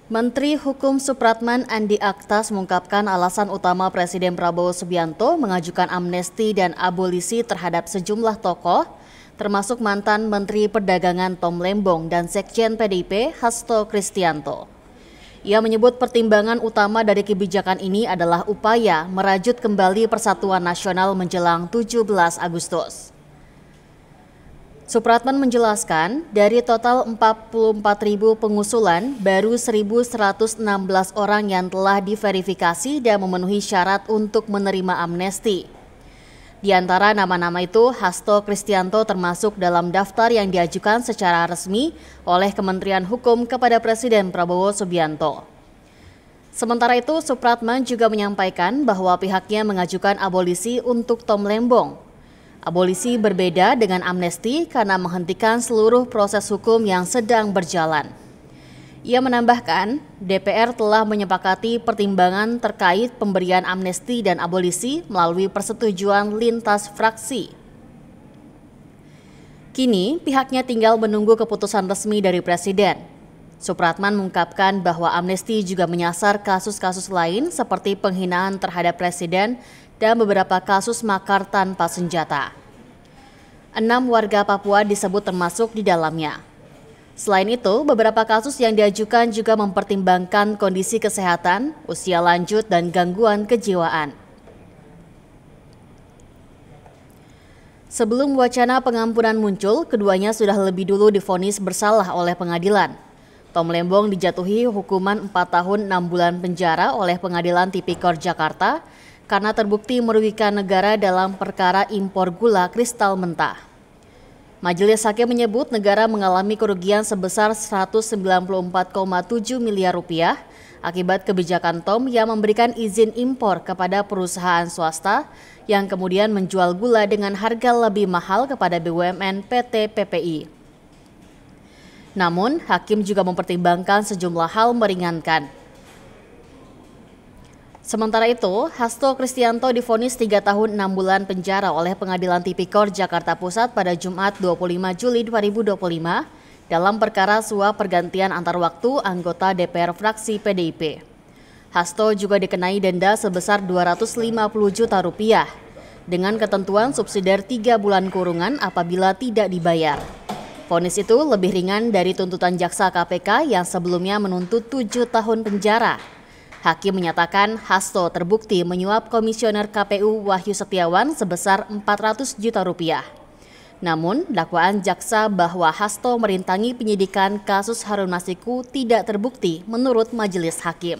Menteri Hukum Supratman Andi Aktas mengungkapkan alasan utama Presiden Prabowo Subianto mengajukan amnesti dan abolisi terhadap sejumlah tokoh, termasuk mantan Menteri Perdagangan Tom Lembong dan Sekjen PDIP Hasto Kristianto. Ia menyebut pertimbangan utama dari kebijakan ini adalah upaya merajut kembali Persatuan Nasional menjelang 17 Agustus. Supratman menjelaskan, dari total 44.000 pengusulan, baru 1.116 orang yang telah diverifikasi dan memenuhi syarat untuk menerima amnesti. Di antara nama-nama itu, Hasto Kristianto termasuk dalam daftar yang diajukan secara resmi oleh Kementerian Hukum kepada Presiden Prabowo Subianto. Sementara itu, Supratman juga menyampaikan bahwa pihaknya mengajukan abolisi untuk Tom Lembong. Abolisi berbeda dengan amnesti karena menghentikan seluruh proses hukum yang sedang berjalan. Ia menambahkan, DPR telah menyepakati pertimbangan terkait pemberian amnesti dan abolisi melalui persetujuan lintas fraksi. Kini, pihaknya tinggal menunggu keputusan resmi dari Presiden. Supratman mengungkapkan bahwa amnesti juga menyasar kasus-kasus lain seperti penghinaan terhadap Presiden dan beberapa kasus makar tanpa senjata. 6 warga Papua disebut termasuk di dalamnya. Selain itu, beberapa kasus yang diajukan juga mempertimbangkan kondisi kesehatan, usia lanjut, dan gangguan kejiwaan. Sebelum wacana pengampunan muncul, keduanya sudah lebih dulu divonis bersalah oleh pengadilan. Tom Lembong dijatuhi hukuman 4 tahun 6 bulan penjara oleh Pengadilan Tipikor Jakarta karena terbukti merugikan negara dalam perkara impor gula kristal mentah. Majelis Hakim menyebut negara mengalami kerugian sebesar 194,7 miliar rupiah akibat kebijakan Tom yang memberikan izin impor kepada perusahaan swasta yang kemudian menjual gula dengan harga lebih mahal kepada BUMN PT PPI. Namun, Hakim juga mempertimbangkan sejumlah hal meringankan. Sementara itu, Hasto Kristianto divonis 3 tahun 6 bulan penjara oleh Pengadilan Tipikor Jakarta Pusat pada Jumat 25 Juli 2025 dalam perkara suap pergantian antar waktu anggota DPR fraksi PDIP. Hasto juga dikenai denda sebesar 250 juta rupiah dengan ketentuan subsidiar 3 bulan kurungan apabila tidak dibayar. Vonis itu lebih ringan dari tuntutan jaksa KPK yang sebelumnya menuntut 7 tahun penjara. Hakim menyatakan Hasto terbukti menyuap Komisioner KPU Wahyu Setiawan sebesar 400 juta rupiah. Namun, dakwaan jaksa bahwa Hasto merintangi penyidikan kasus Harun Masiku tidak terbukti menurut Majelis Hakim.